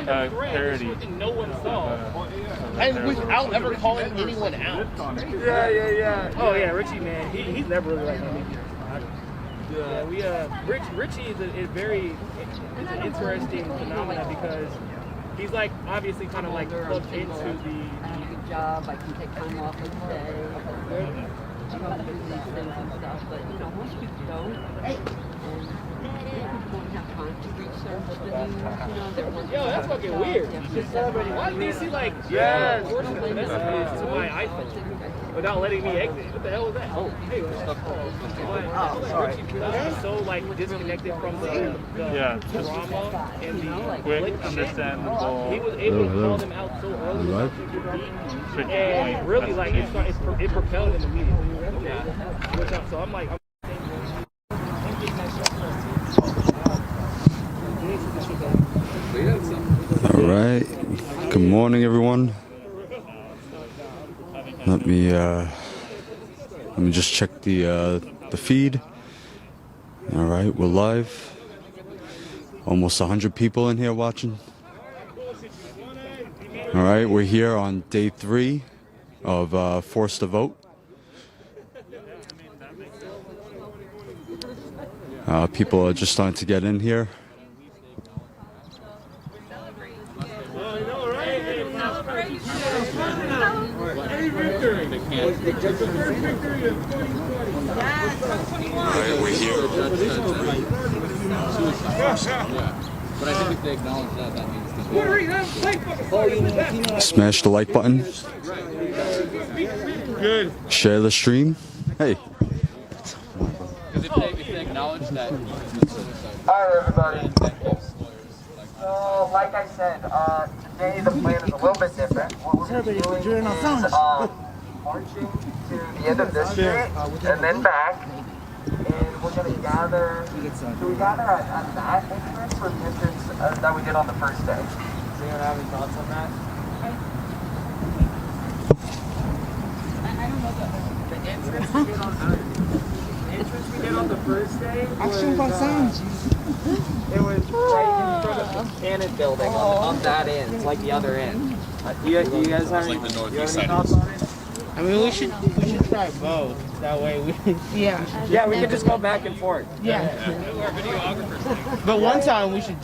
clarity. No one saw. And without ever calling anyone out. Yeah. Oh yeah, Richie, man, he's never really like me. Yeah, Richie is an interesting phenomenon because he's like obviously kind of like plugged into the job. I can take time off each day. I don't do these things and stuff, but most people don't. And don't have time to research the news. They're working. Yo, that's fucking weird. Why did DC like messages to my iPhone without letting me exit? What the hell was that? Oh, hey, sorry. Richie so like disconnected from the drama and the quick, understandable. He was able to call them out so early, and really like it propelled him immediately. So I'm like. All right. Good morning, everyone. Let me just check the feed. All right, we're live. Almost 100 people in here watching. All right, we're here on day 3 of Forced to Vote. People are just starting to get in here. Alright, we're here. But I think if they acknowledge that, that means Smash the like button. Good. Share the stream. Hey. Because if they acknowledge that. Alright, everybody. So, like I said, today the plan is a little bit different. What we're going to be doing is marching to the end of this street and then back. And we're going to gather. Do we gather at that entrance or the entrance that we did on the first day? Does anyone have any thoughts on that? I don't know the entrance we did on the first day was, it was right in front of the Cannon building on that end. It's like the other end. You guys have any thoughts on it? I mean, we should try both. That way we. Yeah, we can just go back and forth. Yeah. But one time we should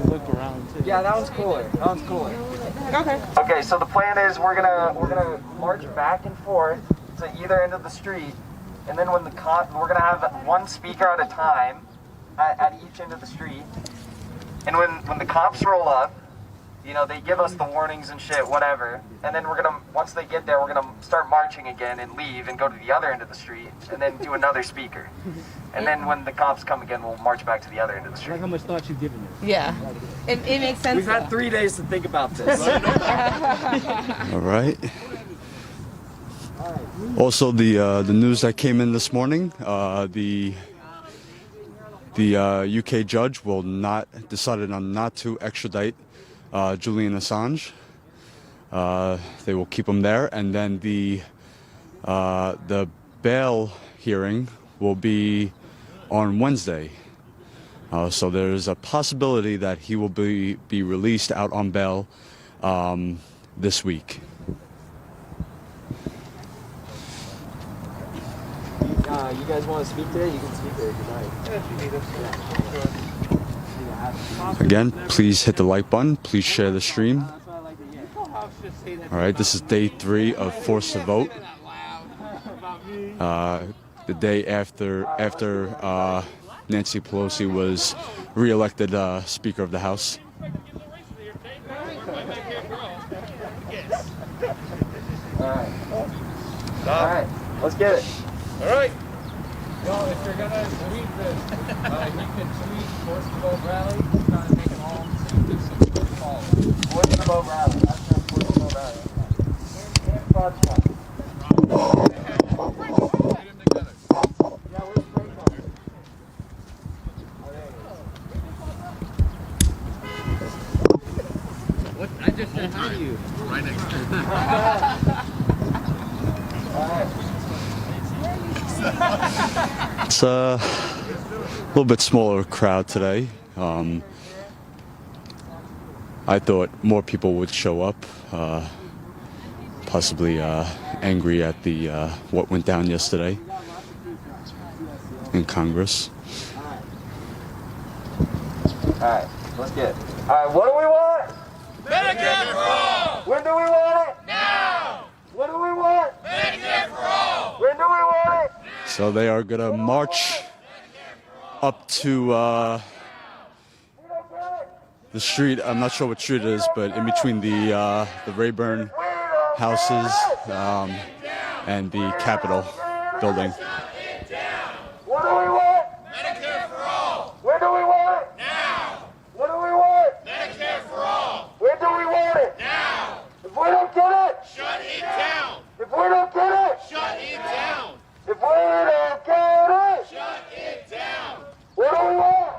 look around too. Yeah, that was cooler. Okay. Okay, so the plan is we're gonna march back and forth to either end of the street, and then when we're gonna have one speaker at a time at each end of the street, and when the cops roll up, they give us the warnings and shit, whatever, and then once they get there, we're gonna start marching again and leave and go to the other end of the street, and then do another speaker, and then when the cops come again, we'll march back to the other end of the street. Like how much thought you've given it. Yeah. It makes sense. We've had 3 days to think about this. All right. Also, the news that came in this morning, the UK judge decided on not to extradite Julian Assange. They will keep him there, and then the bail hearing will be on Wednesday. So there's a possibility that he will be released out on bail this week. You guys want to speak today? You can speak there tonight. Again, please hit the like button. Please share the stream. All right, this is day 3 of Forced to Vote. The day after Nancy Pelosi was reelected Speaker of the House. All right, let's get it. All right. Yo, if you're gonna tweet this, you can tweet Forced to Vote Rally. Try to make it all follow. Forced to Vote Rally. That's our Forced to Vote Rally. And Foxtrot. What? I just said hi to you. Right next to you. It's a little bit smaller crowd today. I thought more people would show up, possibly angry at the what went down yesterday in Congress. Alright, let's get it. Alright, what do we want? Medicare for all! When do we want it? Now! What do we want? Medicare for all! When do we want it? So they are gonna march up to the street. I'm not sure what street it is, but in between the Rayburn houses and the Capitol building. What do we want? Medicare for all! When do we want it? Now! What do we want? Medicare for all! When do we want it? Now! If we don't get it, Shut it down! if we don't get it, Shut it down! if we don't get it, Shut it down! what do we want?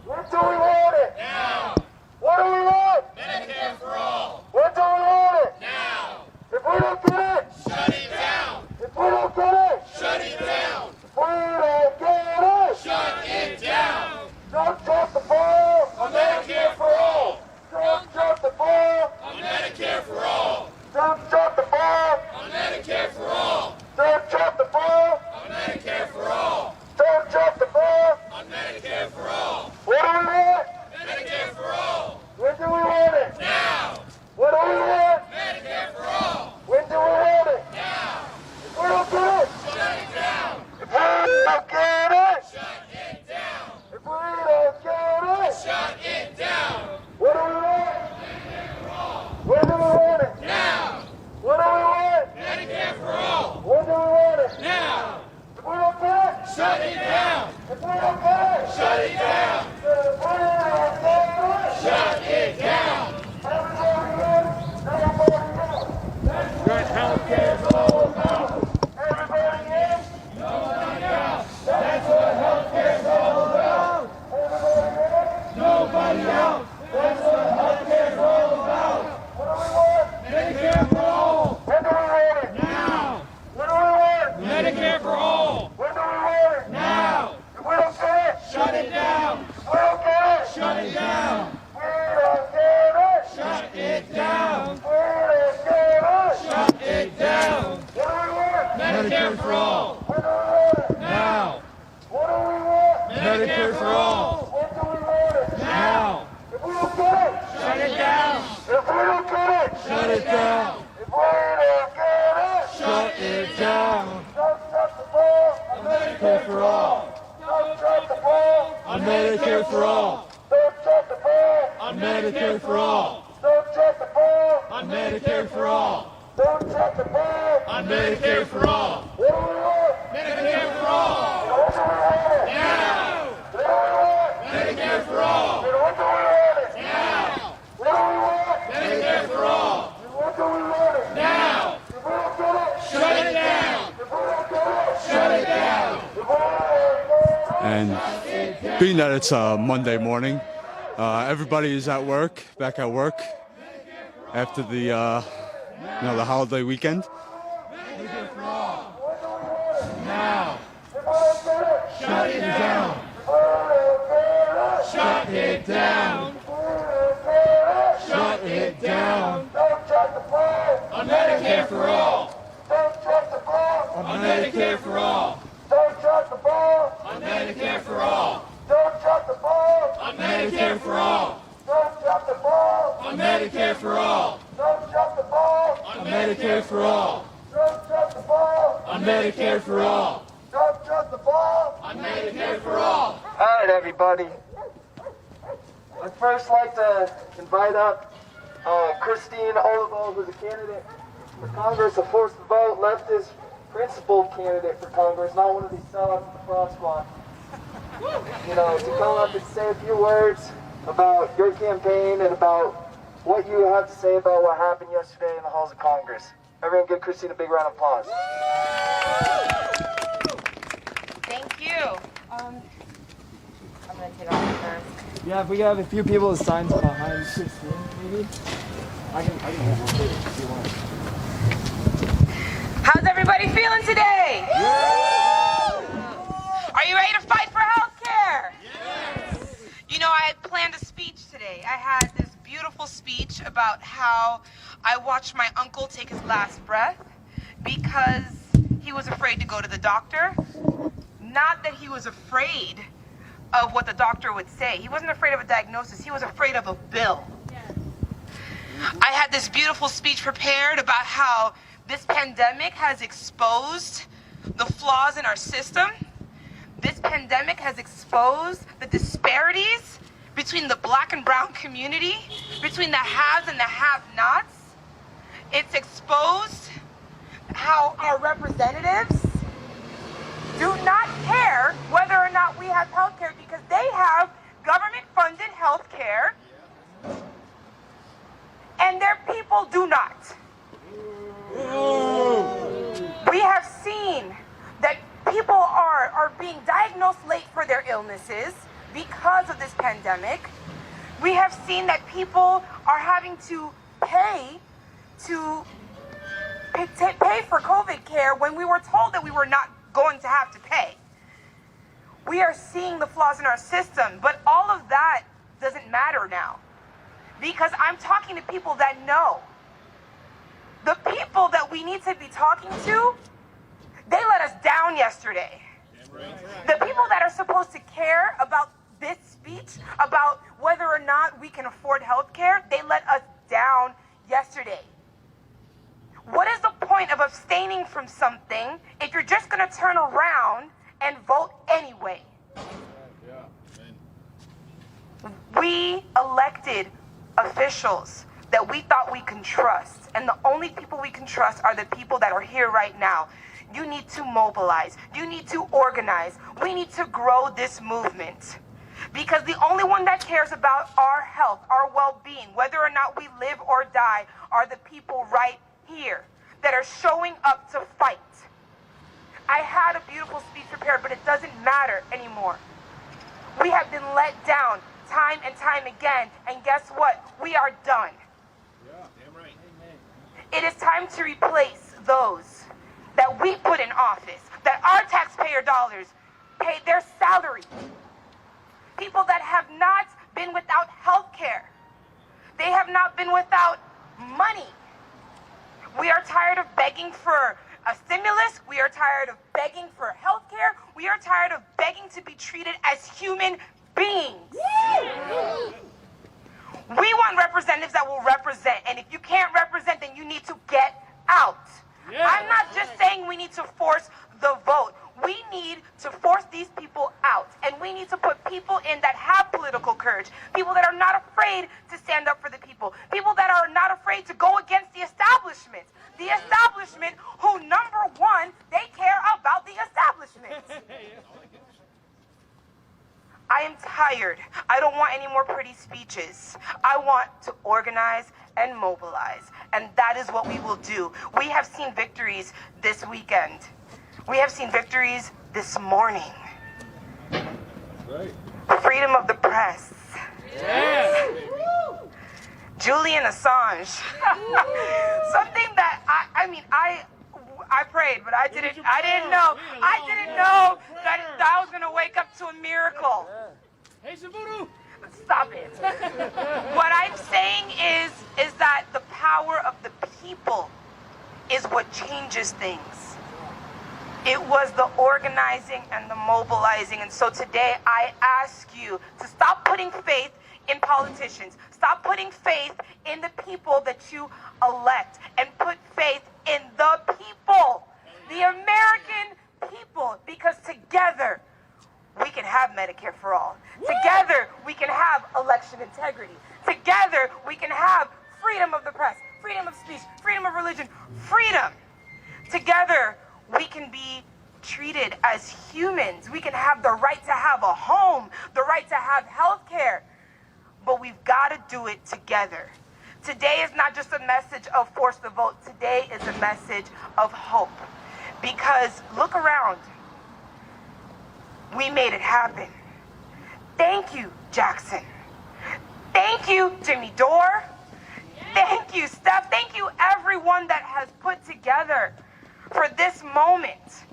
When do we want it? Now! What do we want? Medicare for all! When do we want it? Now! If we don't get it, Shut it down! if we don't get it, Shut it down! if we don't get it, Shut it down! don't drop the ball On Medicare for all! Don't drop the ball. On Medicare for all! Don't drop the ball. On Medicare for all! Don't drop the ball. On Medicare for all! Don't drop the ball. On Medicare for all! What do we want? Medicare for all! When do we want it? Now! What do we want? Medicare for all! When do we want it? Now! If we don't get it. Shut it down! If we don't get it. Shut it down! If we don't get it. Shut it down! What do we want? When do we want it? Now! What do we want? Medicare for all! When do we want it? Now! If we don't get it. Shut it down! If we don't get it. Shut it down! If we don't get it. Shut it down! Everybody in. Everybody out. That's what healthcare's all about. Everybody in. Nobody out. That's what healthcare's all about. Everybody in. Nobody out. That's what healthcare's all about. What do we want? Medicare for all! When do we want it? Now! When do we want it? Medicare for all! When do we want it? Now! If we don't get it. Shut it down! If we don't get it. Shut it down! We don't get it. Shut it down! We don't get it. Shut it down! What do we want? Medicare for all! When do we want it? Now! What do we want? Medicare for all! When do we want it? Now! If we don't get it. Shut it down! If we don't get it. Shut it down! If we don't get it. Shut it down! Don't drop the ball. Medicare for all! Don't drop the ball. On Medicare for all! Don't drop the ball. On Medicare for all! Don't drop the ball. On Medicare for all! Don't drop the ball. On Medicare for all! What do we want? Medicare for all! What do we want? Now! What do we want? Medicare for all! What do we want? Now! What do we want? Medicare for all! What do we want? Now! If we don't get it. Shut it down! If we don't get it. Shut it down! If we don't get it. And being that it's a Monday morning, everybody is at work, back at work after the the holiday weekend. Now! Shut it down! Shut it down! Shut it down! Don't drop the ball. On Medicare for all! Don't drop the ball. On Medicare for all! Don't drop the ball. On Medicare for all! Don't drop the ball. On Medicare for all! Don't drop the ball. On Medicare for all! Don't drop the ball. On Medicare for all! Don't drop the ball. On Medicare for all! Don't drop the ball. On Medicare for all! All right, everybody. I'd first like to invite up Christine Olivo, who's a candidate for Congress, a forced vote, leftist, principled candidate for Congress, not one of these sellouts in the fraud squad. You know, to come up and say a few words about your campaign and about what you have to say about what happened yesterday in the halls of Congress. Everyone give Christine a big round of applause. Thank you. I'm gonna take off first. Yeah, if we have a few people with signs behind Christine, maybe. I can if you want. How's everybody feeling today? Yeah! Are you ready to fight for health care? Yes! You know, I had planned a speech today. I had this beautiful speech about how I watched my uncle take his last breath because he was afraid to go to the doctor. Not that he was afraid of what the doctor would say. He wasn't afraid of a diagnosis. He was afraid of a bill. I had this beautiful speech prepared about how this pandemic has exposed the flaws in our system. This pandemic has exposed the disparities between the black and brown community, between the haves and the have-nots. It's exposed how our representatives do not care whether or not we have health care because they have government-funded health care and their people do not. We have seen that people are being diagnosed late for their illnesses because of this pandemic. We have seen that people are having to pay for COVID care when we were told that we were not going to have to pay. We are seeing the flaws in our system, but all of that doesn't matter now because I'm talking to people that know. The people that we need to be talking to, they let us down yesterday. The people that are supposed to care about this speech, about whether or not we can afford health care, they let us down yesterday. What is the point of abstaining from something if you're just going to turn around and vote anyway? We elected officials that we thought we can trust, and the only people we can trust are the people that are here right now. You need to mobilize. You need to organize. We need to grow this movement. Because the only one that cares about our health, our well-being, whether or not we live or die, are the people right here that are showing up to fight. I had a beautiful speech prepared, but it doesn't matter anymore. We have been let down time and time again, and guess what? We are done. Yeah, damn right. It is time to replace those that we put in office, that our taxpayer dollars pay their salary. People that have not been without health care. They have not been without money. We are tired of begging for a stimulus. We are tired of begging for health care. We are tired of begging to be treated as human beings. We want representatives that will represent, and if you can't represent, then you need to get out. I'm not just saying we need to force the vote. We need to force these people out, and we need to put people in that have political courage, people that are not afraid to stand up for the people, people that are not afraid to go against the establishment who, number one, they care about the establishment. I am tired. I don't want any more pretty speeches. I want to organize and mobilize, and that is what we will do. We have seen victories this weekend. We have seen victories this morning. Right. Freedom of the press. Yes. Julian Assange. Something that I prayed, but I didn't know that I was gonna wake up to a miracle. Hey, Sabudu! Stop it. What I'm saying is that the power of the people is what changes things. It was the organizing and the mobilizing. And so today I ask you to stop putting faith in politicians. Stop putting faith in the people that you elect and put faith in the people, the American people, because together we can have Medicare for all. Together we can have election integrity. Together we can have freedom of the press, freedom of speech, freedom of religion, freedom. Together we can be treated as humans. We can have the right to have a home, the right to have health care. But we've got to do it together. Today is not just a message of force the vote. Today is a message of hope. Because look around. We made it happen. Thank you, Jackson. Thank you, Jimmy Dore. Thank you, Steph. Thank you, everyone that has put together for this moment.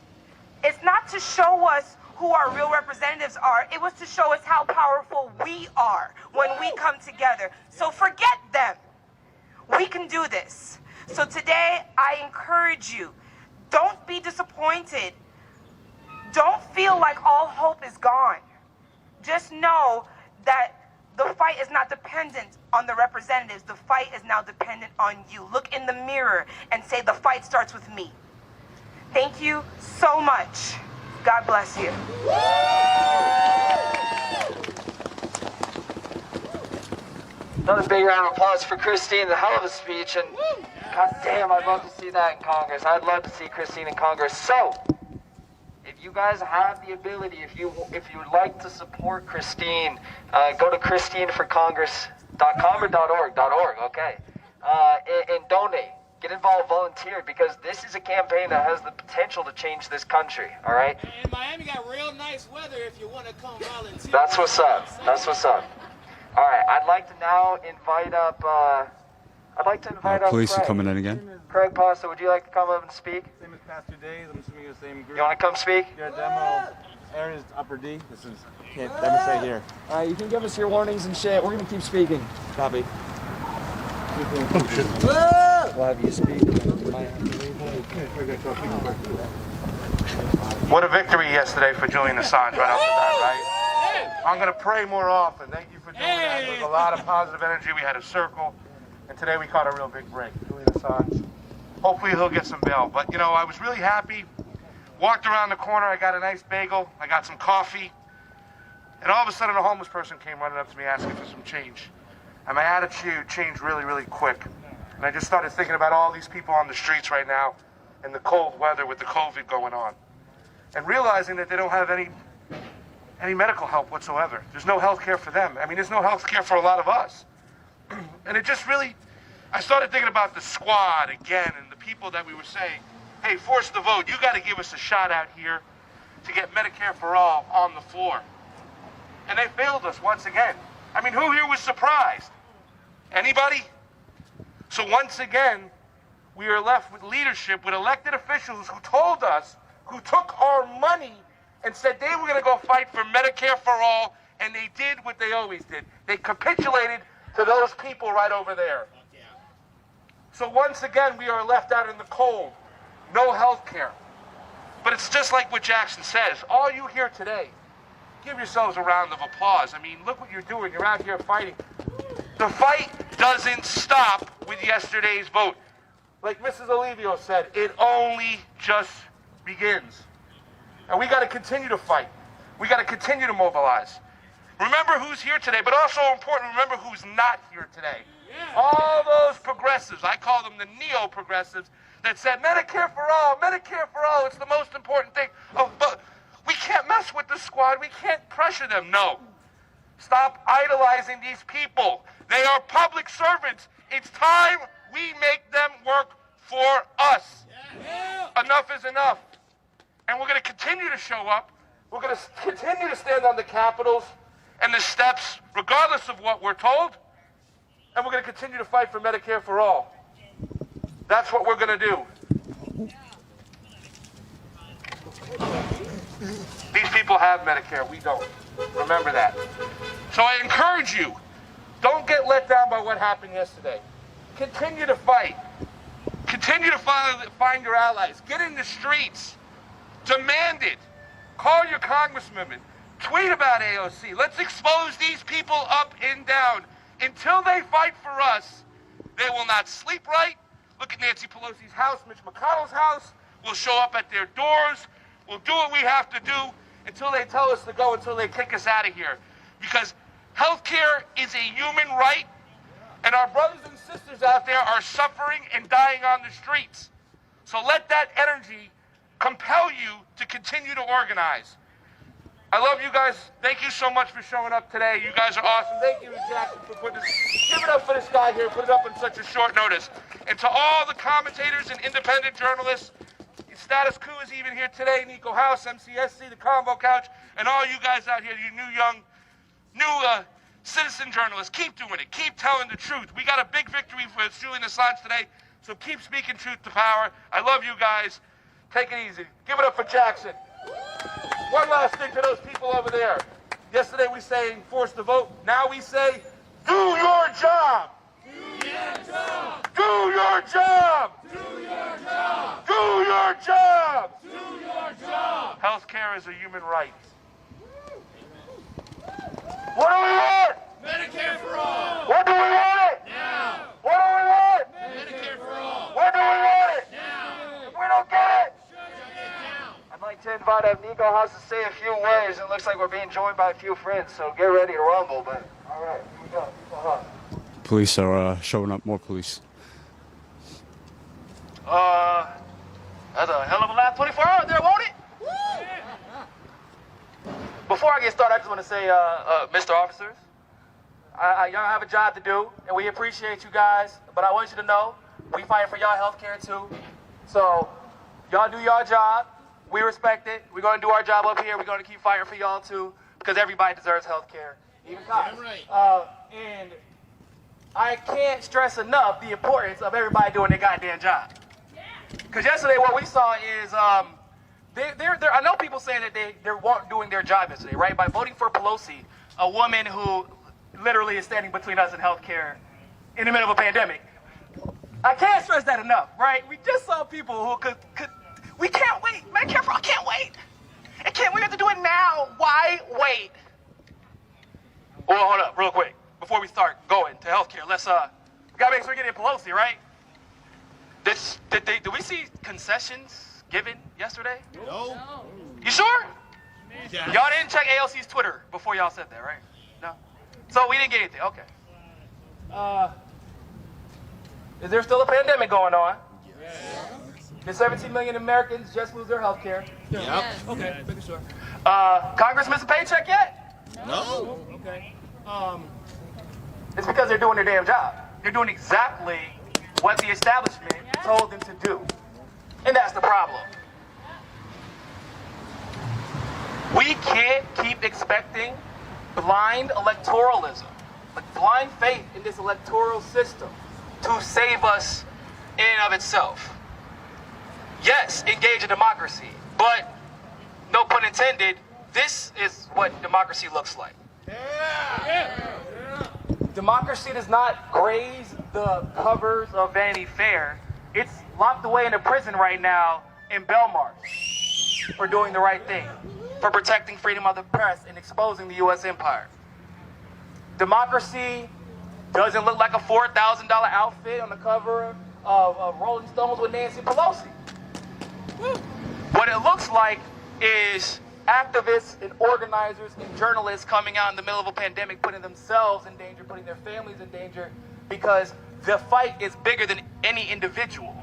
It's not to show us who our real representatives are. It was to show us how powerful we are when we come together. So forget them. We can do this. So today, I encourage you, don't be disappointed. Don't feel like all hope is gone. Just know that the fight is not dependent on the representatives. The fight is now dependent on you. Look in the mirror and say, the fight starts with me. Thank you so much. God bless you. Another big round of applause for Christine. A hell of a speech, and god damn, I'd love to see that in Congress. I'd love to see Christine in Congress. So, if you guys have the ability, if you would like to support Christine, go to christineforcongress.com or .org, okay, and donate. Get involved, volunteer, because this is a campaign that has the potential to change this country, all right? And Miami got real nice weather if you want to come volunteer. That's what's up. That's what's up. All right, I'd like to now invite up, Police Craig. are coming in again. Craig Pasta, would you like to come up and speak? Same as Pastor Days. I'm assuming you're the same group. You want to come speak? Your demo area is Upper D. This is demonstrate here. All right, you can give us your warnings and shit. We're gonna keep speaking. Copy. We'll have you speak. What a victory yesterday for Julian Assange right off the bat, right? I'm going to pray more often. Thank you for doing that. There was a lot of positive energy. We had a circle, and today we caught a real big break. Julian Assange. Hopefully he'll get some bail. But, you know, I was really happy. Walked around the corner. I got a nice bagel. I got some coffee. And all of a sudden a homeless person came running up to me asking for some change. And my attitude changed really, really quick. And I just started thinking about all these people on the streets right now in the cold weather with the COVID going on. And realizing that they don't have any medical help whatsoever. There's no health care for them. I mean, there's no health care for a lot of us. And it just really, I started thinking about the squad again and the people that we were saying, hey, force the vote. You got to give us a shot out here to get Medicare for all on the floor. And they failed us once again. I mean, who here was surprised? Anybody? So once again, we are left with leadership, with elected officials who told us, who took our money and said they were going to go fight for Medicare for all, and they did what they always did. They capitulated to those people right over there. So once again, we are left out in the cold. No health care. But it's just like what Jackson says. All you hear today, give yourselves a round of applause. I mean, look what you're doing. You're out here fighting. The fight doesn't stop with yesterday's vote. Like Mrs. Olivio said, it only just begins. And we got to continue to fight. We got to continue to mobilize. Remember who's here today, but also important, remember who's not here today. All those progressives, I call them the neo-progressives, that said Medicare for all, it's the most important thing. Oh, but we can't mess with the squad. We can't pressure them. No. Stop idolizing these people. They are public servants. It's time we make them work for us. Enough is enough. And we're going to continue to show up. We're going to continue to stand on the capitals and the steps, regardless of what we're told. And we're going to continue to fight for Medicare for all. That's what we're going to do. These people have Medicare. We don't. Remember that. So I encourage you, don't get let down by what happened yesterday. Continue to fight. Continue to find your allies. Get in the streets. Demand it. Call your congresswomen. Tweet about AOC. Let's expose these people up and down. Until they fight for us, they will not sleep right. Look at Nancy Pelosi's house, Mitch McConnell's house. We'll show up at their doors. We'll do what we have to do until they tell us to go, until they kick us out of here. Because healthcare is a human right, and our brothers and sisters out there are suffering and dying on the streets. So let that energy compel you to continue to organize. I love you guys. Thank you so much for showing up today. You guys are awesome. Thank you to Jackson for putting this. Give it up for this guy here. Put it up in such a short notice. And to all the commentators and independent journalists, Status Coup is even here today. Nico House, MCSC, the Convo Couch, and all you guys out here, you new citizen journalists. Keep doing it. Keep telling the truth. We got a big victory for Julian Assange today, so keep speaking truth to power. I love you guys. Take it easy. Give it up for Jackson. One last thing to those people over there. Yesterday we saying force the vote. Now we say, do your job. Do your job. Do your job. Do your job. Do your job. Do your job. Healthcare is a human right. What do we want? Medicare for all. What do we want it? Now. What do we want? Medicare for all. When do we want it? Now. If we don't get it. Shut it down. I'd like to invite Amigo House to say a few words. It looks like we're being joined by a few friends, so get ready to rumble. But all right, here we go. Police are showing up, more police. That's a hell of a last 24 hours there, won't it? Before I get started, I just want to say, Mr. Officers, y'all have a job to do, and we appreciate you guys, but I want you to know, we fighting for y'all health care too. So, y'all do your job, we respect it, we're going to do our job up here, we're going to keep fighting for y'all too, because everybody deserves health care, even cops. And I can't stress enough the importance of everybody doing their goddamn job. Because yesterday what we saw is, I know people saying that they weren't doing their job yesterday, right? By voting for Pelosi, a woman who literally is standing between us and healthcare in the middle of a pandemic. I can't stress that enough, right? We just saw people who we can't wait. Medicare for all can't wait. It can't, we have to do it now. Why wait? Well, hold up, real quick. Before we start going to healthcare, let's, we gotta make sure we get in Pelosi, right? Did we see concessions given yesterday? No. You sure? Yeah. Y'all didn't check AOC's Twitter before y'all said that, right? No? So we didn't get anything, okay. Is there still a pandemic going on? Yes. Did 17 million Americans just lose their health care? Yep. Yes. Okay, making sure. Congress missed a paycheck yet? No. Okay. It's because they're doing their damn job. They're doing exactly what the establishment told them to do. And that's the problem. We can't keep expecting blind electoralism, like blind faith in this electoral system to save us in and of itself. Yes, engage in democracy, but no pun intended, this is what democracy looks like. Democracy does not graze the covers of Vanity Fair. It's locked away in a prison right now in Belmarsh for doing the right thing, for protecting freedom of the press and exposing the U.S. empire. Democracy doesn't look like a $4,000 outfit on the cover of Rolling Stones with Nancy Pelosi. What it looks like is activists and organizers and journalists coming out in the middle of a pandemic, putting themselves in danger, putting their families in danger, because the fight is bigger than any individual.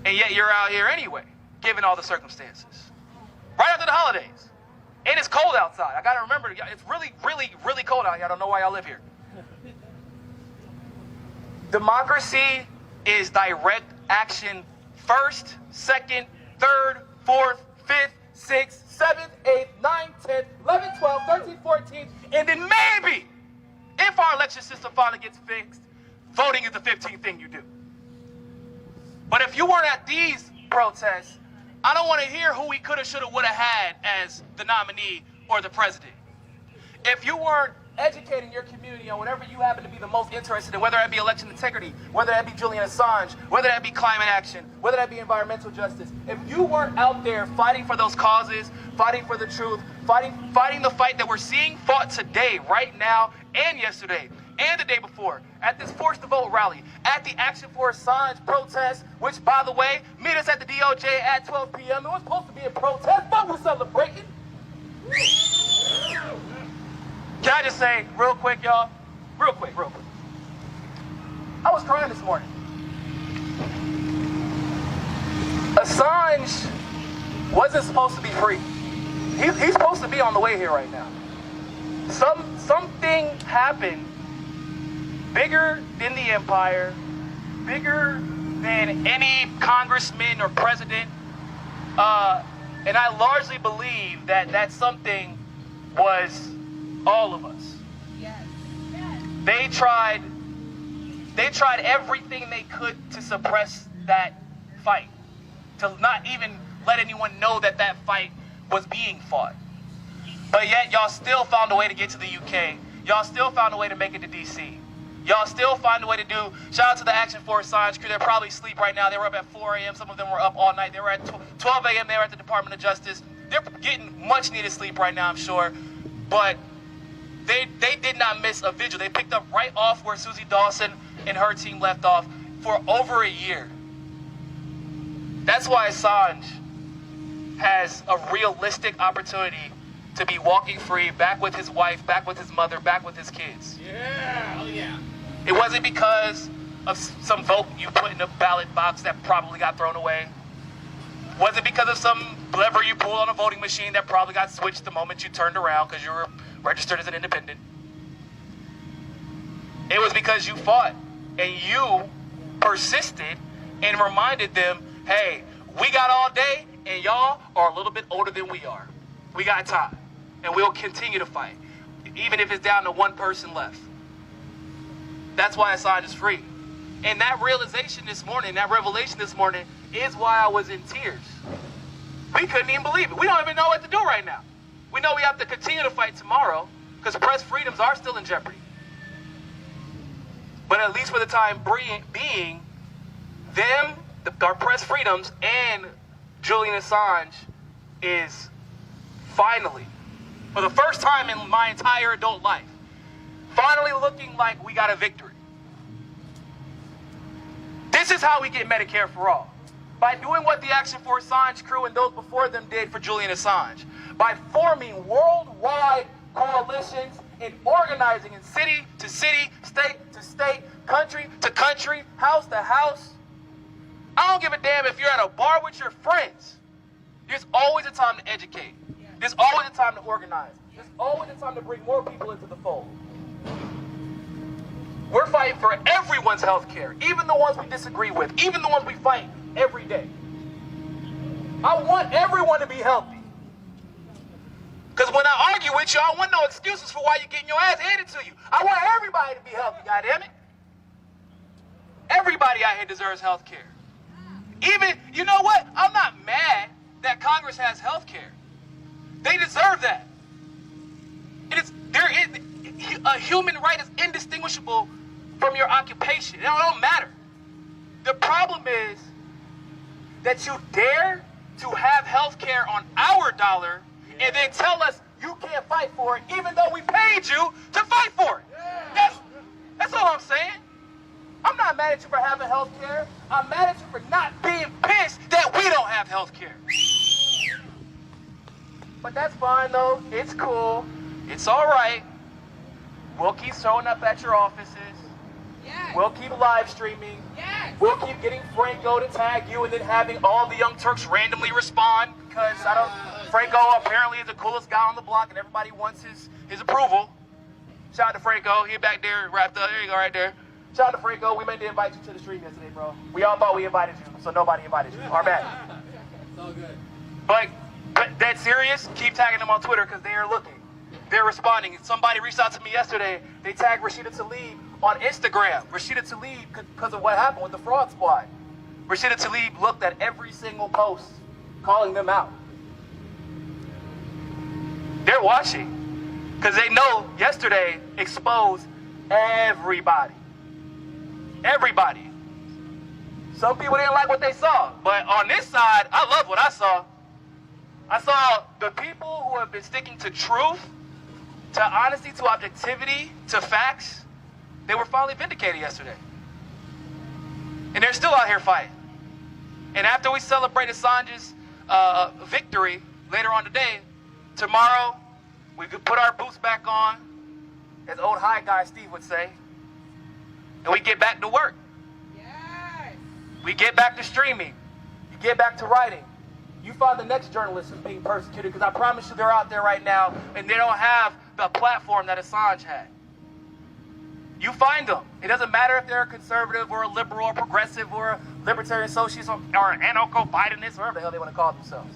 And yet you're out here anyway, given all the circumstances. Right after the holidays. And it's cold outside. I gotta remember, it's really, really, really cold out here. I don't know why y'all live here. Democracy is direct action first, second, third, fourth, fifth, 6th, 7th, 8th, 9th, 10th, 11th, 12th, 13th, 14th, and then maybe, if our election system finally gets fixed, voting is the 15th thing you do. But if you weren't at these protests, I don't want to hear who we coulda, shoulda, woulda had as the nominee or the president. If you weren't educating your community on whatever you happen to be the most interested in, whether that be election integrity, whether that be Julian Assange, whether that be climate action, whether that be environmental justice, if you weren't out there fighting for those causes, fighting for the truth, fighting the fight that we're seeing fought today, right now, and yesterday, and the day before, at this Force the Vote rally, at the Action for Assange protest, which, by the way, meet us at the DOJ at 12 p.m. It was supposed to be a protest, but we're celebrating. Can I just say, real quick, y'all? Real quick. I was crying this morning. Assange wasn't supposed to be free. He's supposed to be on the way here right now. Something happened bigger than the empire, bigger than any congressman or president. And I largely believe that something was all of us. Yes. They tried everything they could to suppress that fight, to not even let anyone know that fight was being fought. But yet y'all still found a way to get to the UK. Y'all still found a way to make it to DC. Y'all still find a way to do, shout out to the Action Force Assange crew. They're probably asleep right now. They were up at 4 a.m. Some of them were up all night. They were at 12 a.m. They were at the Department of Justice. They're getting much needed sleep right now, I'm sure. But they did not miss a vigil. They picked up right off where Susie Dawson and her team left off for over a year. That's why Assange has a realistic opportunity to be walking free, back with his wife, back with his mother, back with his kids. Yeah, oh yeah. It wasn't because of some vote you put in a ballot box that probably got thrown away. Wasn't because of some lever you pulled on a voting machine that probably got switched the moment you turned around because you were registered as an independent. It was because you fought and you persisted and reminded them, hey, we got all day and y'all are a little bit older than we are. We got time and we'll continue to fight, even if it's down to one person left. That's why Assange is free. And that realization this morning, that revelation this morning, is why I was in tears. We couldn't even believe it. We don't even know what to do right now. We know we have to continue to fight tomorrow because press freedoms are still in jeopardy. But at least for the time being, our press freedoms and Julian Assange is finally, for the first time in my entire adult life, finally looking like we got a victory. This is how we get Medicare for all. By doing what the Action for Assange crew and those before them did for Julian Assange. By forming worldwide coalitions and organizing in city to city, state to state, country to country, house to house. I don't give a damn if you're at a bar with your friends. There's always a time to educate. There's always a time to organize. There's always a time to bring more people into the fold. We're fighting for everyone's health care, even the ones we disagree with, even the ones we fight every day. I want everyone to be healthy. Because when I argue with you, I want no excuses for why you're getting your ass handed to you. I want everybody to be healthy, goddammit. Everybody out here deserves health care. Even, you know what? I'm not mad that Congress has health care. They deserve that. A human right is indistinguishable from your occupation. It don't matter. The problem is that you dare to have health care on our dollar and then tell us you can't fight for it even though we paid you to fight for it. That's all I'm saying. I'm not mad at you for having health care. I'm mad at you for not being pissed that we don't have health care. But that's fine though. It's cool. It's all right. We'll keep showing up at your offices. Yes. We'll keep live streaming. Yes. We'll keep getting Franco to tag you and then having all the Young Turks randomly respond because Franco apparently is the coolest guy on the block and everybody wants his approval. Shout out to Franco. He back there wrapped up. There you go right there. Shout out to Franco. We meant to invite you to the stream yesterday, bro. We all thought we invited you, so nobody invited you. Our bad. It's all good. But dead serious, keep tagging them on Twitter because they are looking. They're responding. Somebody reached out to me yesterday. They tagged Rashida Tlaib on Instagram. Rashida Tlaib, because of what happened with the fraud squad. Rashida Tlaib looked at every single post, calling them out. They're watching because they know yesterday exposed everybody. Everybody. Some people didn't like what they saw, but on this side, I love what I saw. I saw the people who have been sticking to truth, to honesty, to objectivity, to facts. They were finally vindicated yesterday. And they're still out here fighting. And after we celebrate Assange's victory later on today, tomorrow we could put our boots back on, as old high guy Steve would say, and we get back to work. Yes. We get back to streaming. You get back to writing. You find the next journalist who's being persecuted, because I promise you they're out there right now, and they don't have the platform that Assange had. You find them. It doesn't matter if they're a conservative or a liberal or progressive or a libertarian socialist or an anarcho-Bidenist, whatever the hell they want to call themselves.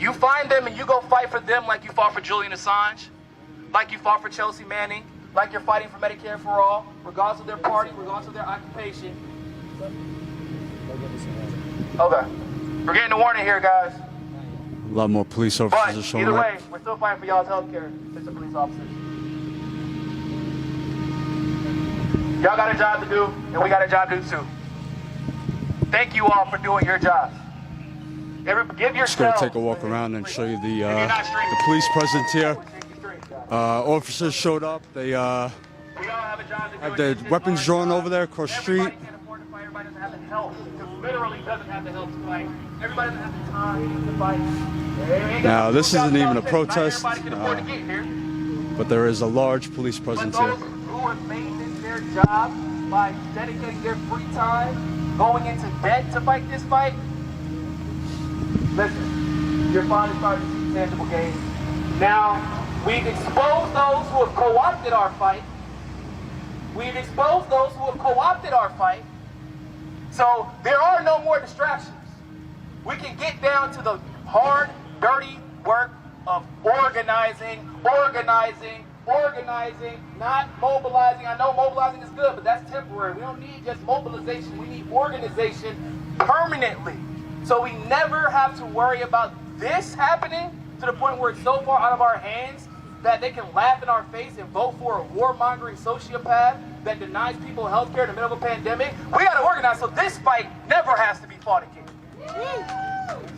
You find them and you go fight for them like you fought for Julian Assange, like you fought for Chelsea Manning, like you're fighting for Medicare for all, regardless of their party, regardless of their occupation. Okay. We're getting a warning here, guys. A lot more police But officers are showing either up. way, we're still fighting for y'all's health care, Mr. Police Officers. Y'all got a job to do, and we got a job to do too. Thank you all for doing your jobs. Give Just going yourselves. to take a walk around and show you the police presence here. Officers showed up. They We all have a job to do. have their weapons drawn over there across the street. Everybody can't afford to fight. Everybody doesn't have the help. Literally doesn't have the help to fight. Everybody doesn't have the time to fight. Now, this isn't even a protest, Not everybody can afford to get here. but there is a large police But presence those here. who have made this their job by dedicating their free time, going into debt to fight this fight, listen, you're finally starting to see tangible gains. Now, we've exposed those who have co-opted our fight. We've exposed those who have co-opted our fight. So there are no more distractions. We can get down to the hard, dirty work of organizing, not mobilizing. I know mobilizing is good, but that's temporary. We don't need just mobilization. We need organization permanently. So we never have to worry about this happening to the point where it's so far out of our hands that they can laugh in our face and vote for a warmongering sociopath that denies people health care in the middle of a pandemic. We got to organize so this fight never has to be fought again.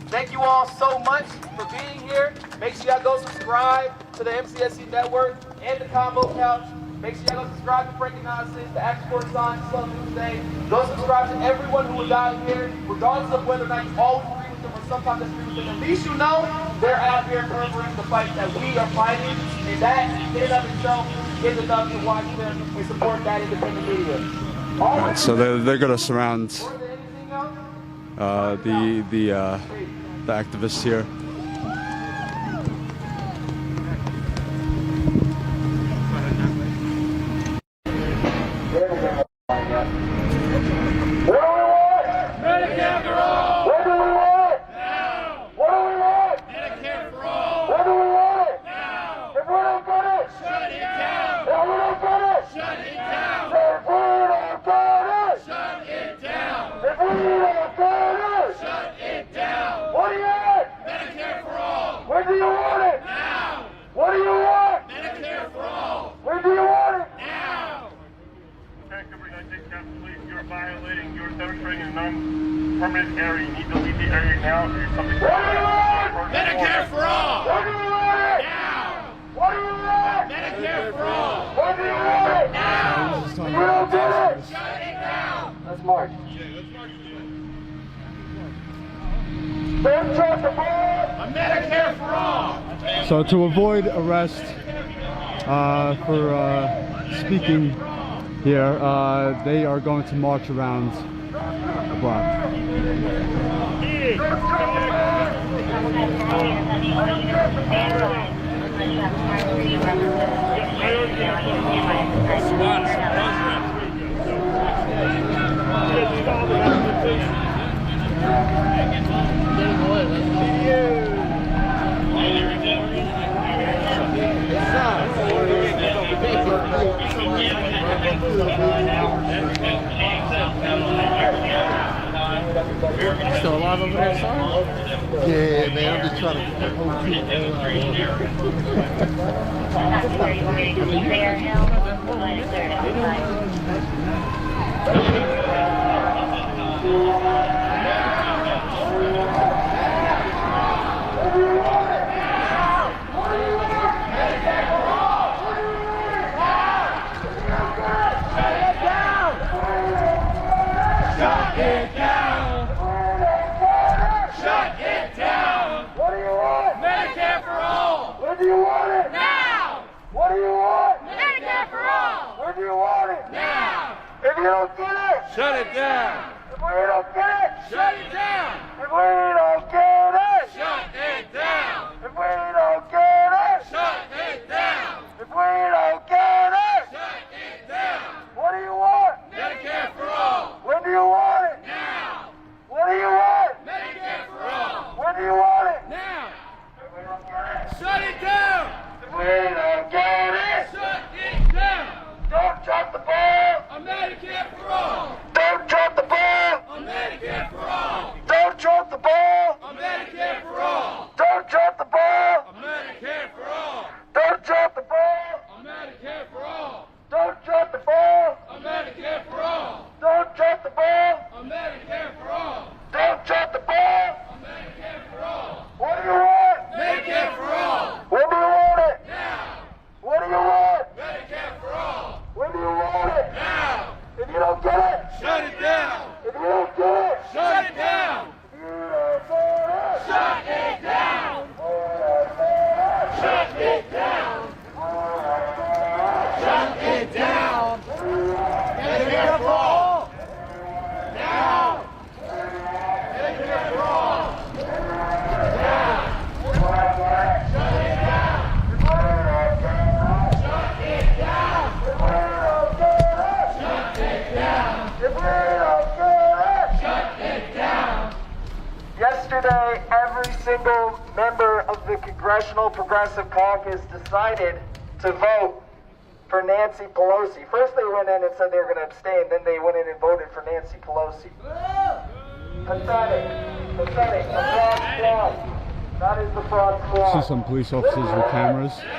Thank you all so much for being here. Make sure y'all go subscribe to the MCSC Network and the Combo Couch. Make sure y'all go subscribe to Breaking Nonsense, the Action Force Sign, Slow Newsday. Go subscribe to everyone who is out here, regardless of whether or not you always agree with them or sometimes disagree with them. At least you know they're out here covering the fight that we are fighting, and that in and of itself is enough to watch them and support that independent media. All right, so they're going to surround the activists here. Medicare for all! What do we want? Now! What do we want? Medicare for all! What do we want? Now! If we don't get it, Shut it down! if we don't get it, Shut it down! if we don't get it, Shut it down! if we don't get it, Shut it down! what do you want? Medicare for all! When do you want it? Now! What do you want? Medicare for all! When do you want it? Now! You're violating, you're demonstrating a non-permanent area. You need to leave the area now or you're something. What do you want? Medicare for all! When do you want it? Now! What do you want? Medicare for all! When do you want it? Now! If we don't get it, Shut it down! let's march. Don't trust the ball. A Medicare for all! So to avoid arrest for speaking here, they are going to march around the block. Still alive over there, son? Yeah, man, I'm just trying to get the whole team. Shut it down! Shut it down! What do you want? Medicare for all! When do you want it? Now! What do you want? Medicare for all! When do you want it? Now! If you don't get it, Shut it down! if we don't get it, Shut it down! if we don't get it, Shut it down! if we don't get it, Shut it down! if we don't get it, Shut it down! what do you want? Medicare for all! When do you want it? Now! What do you want? Medicare for all! When do you want it? Now! If we don't get it, Shut it down! if we don't get it, Shut it down! don't drop the ball. A Medicare for all! Don't drop the ball. A Medicare for all! Don't drop the ball. A Medicare for all! Down! Medicare for all! Down! Shut it down! Shut it down! Shut it down! Shut it down! Yesterday, every single member of the Congressional Progressive Caucus decided to vote for Nancy Pelosi. First they went in and said they were going to abstain, then they went in and voted for Nancy Pelosi. Pathetic. Pathetic. The fraud squad. That is the fraud squad. See some police officers with cameras. When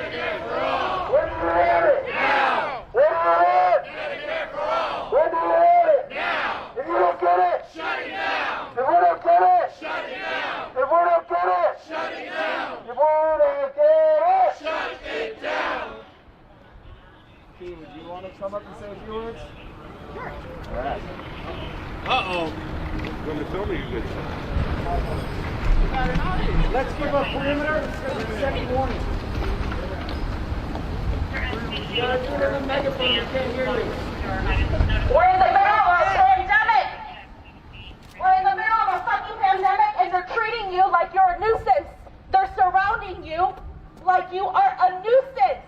do you want it? Now! When do you want it? Medicare for all! When do you want it? Now! If you don't get it! Shut it down! If we don't get it! Shut it down! If we don't get it! Shut it down! If we don't get it! Shut it down! Key, would you want to come up and say a few words? Sure. All right. Uh-oh. When the film you good. Let's give a perimeter second warning. You gotta do it in a megaphone, you can't hear you. We're in the middle of a pandemic. We're in the middle of a fucking pandemic, and they're treating you like you're a nuisance. They're surrounding you like you are a nuisance.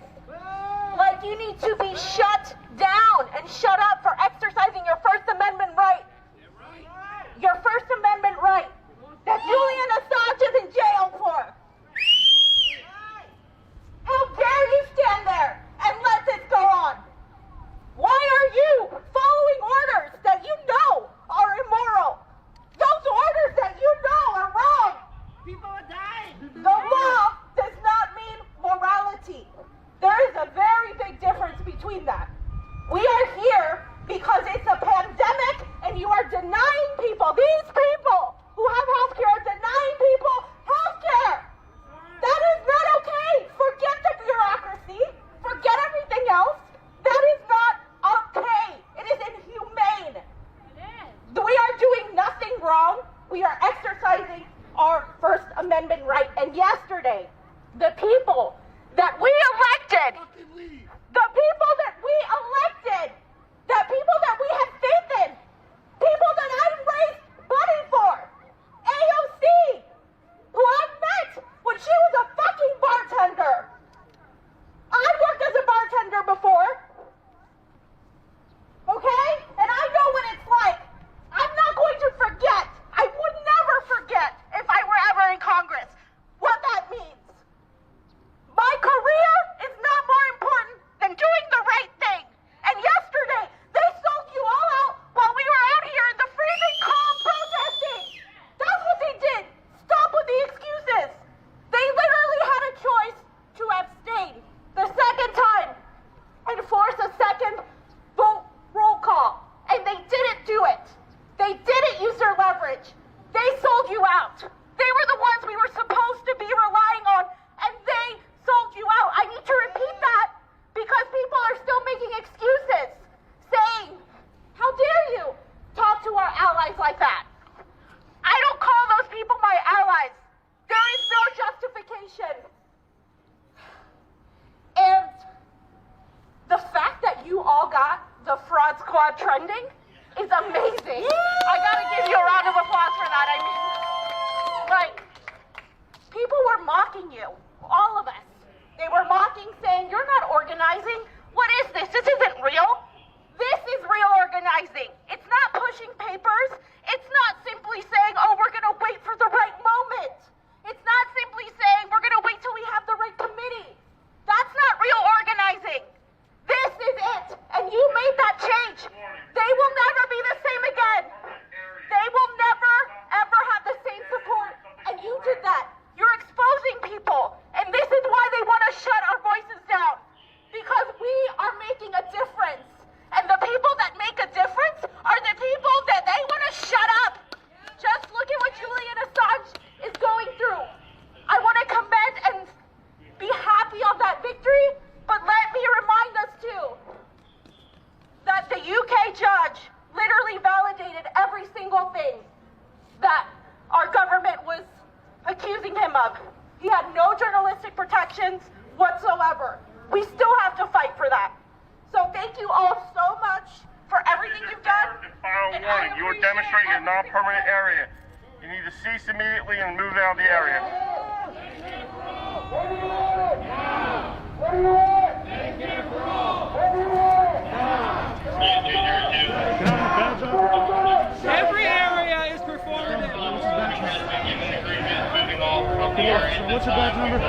Like you need to be shut down and shut up for exercising your First Amendment right. Your First Amendment right that Julian Assange is in jail for. How dare you stand there and let this go on? Why are you following orders that you know are immoral? Those orders that you know are wrong. People are dying. The law does not mean morality. There is a very big difference between that. We are here because it's a pandemic and you are denying people, these people who have health care are denying people health care. That is not okay. Forget the bureaucracy. Forget everything else. That is not okay. It is inhumane. We are doing nothing wrong. We are exercising our First Amendment right. And yesterday, the people that we elected, the people that we elected, the people that we have faith in, people that I raised money for, AOC, who I met when she was a fucking bartender. I worked as a bartender before, okay? And I know what it's like. I'm not going to forget. I would never forget if I were ever in Congress what that means. My career is not more important than doing the right thing. And yesterday, they sold you all out while we were out here in the freezing cold protesting. That's what they did. Stop with the excuses. They literally had a choice to abstain the second time and force a second vote roll call. And they didn't do it. They didn't use their leverage. They sold you out. They were the ones we were supposed to be relying on, and they sold you out. I need to repeat that because people are still making excuses, saying, how dare you talk to our allies like that? I don't call those people my allies. There is no justification. And the fact that you all got the fraud squad trending is amazing. I gotta give you a round of applause for that. I mean, like, people were mocking you, all of us. They were mocking, saying, you're not organizing. What is this? This isn't real. This is real organizing. It's not pushing papers. It's not simply saying, oh, we're gonna wait for the right moment. It's not simply saying, we're gonna wait till we have the right committee. That's not real organizing. This is it, and you made that change. They will never be the same again. They will never, ever have the same support, and you did that. You're exposing people, and this is why they want to shut our voices down, because we are making a difference, and the people that make a difference are the people that they want to shut up. Just look at what Julian Assange is going through. I want to commend and be happy on that victory, but let me remind us too that the UK judge literally validated every single thing that our government was accusing him of. He had no journalistic protections whatsoever. We still have to fight for that. So thank you all so much for everything. warning. You are demonstrating a non-permanent area. You need to cease immediately and move out of the area. Every area is performative. What's your badge number?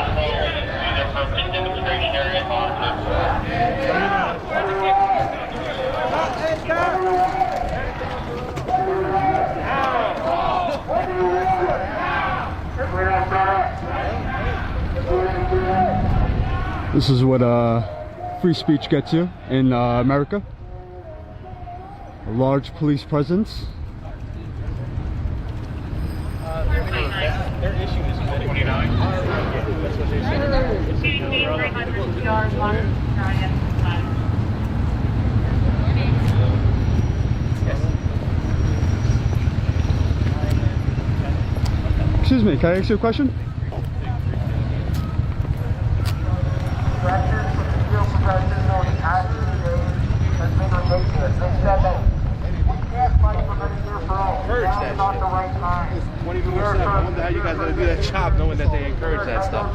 This is what free speech gets you in America. A large police presence. Their issue is 29. That's what they said. Excuse me, can I ask you a question? I wonder how you guys are going to do that job knowing that they encourage that stuff.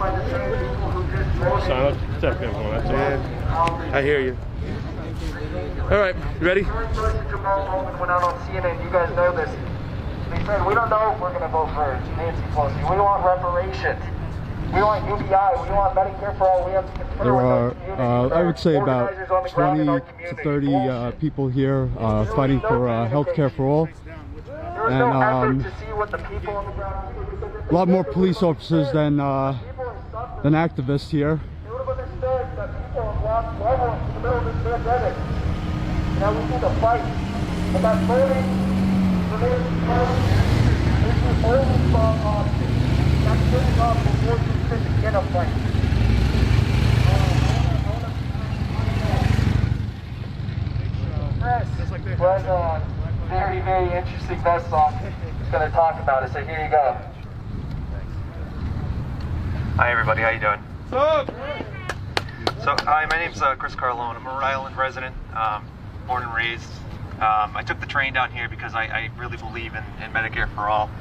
I hear you. All right, you ready? Went out on CNN, you guys know this. They said, we don't know if we're going to vote for Nancy Pelosi. We want reparations. We want UBI. We want Medicare for all. We have to confer There with are, our community. I would say about Organizers on the ground in 20 our to community. 30 people here fighting for healthcare for all. There's no effort to see what the people on the ground. A lot more police officers than activists here. They would have understood that people have lost loved ones in the middle of this pandemic. Now we need to fight. But that voting for Nancy Pelosi is the only strong option. That's good enough before you sit get a fight. Chris was a very, very interesting vest song he's going to talk about it, so here you go. Hi everybody, how you doing? So, hi, my name's Chris Carlone. I'm a Rhode Island resident, born and raised. I took the train down here because I really believe in Medicare for all.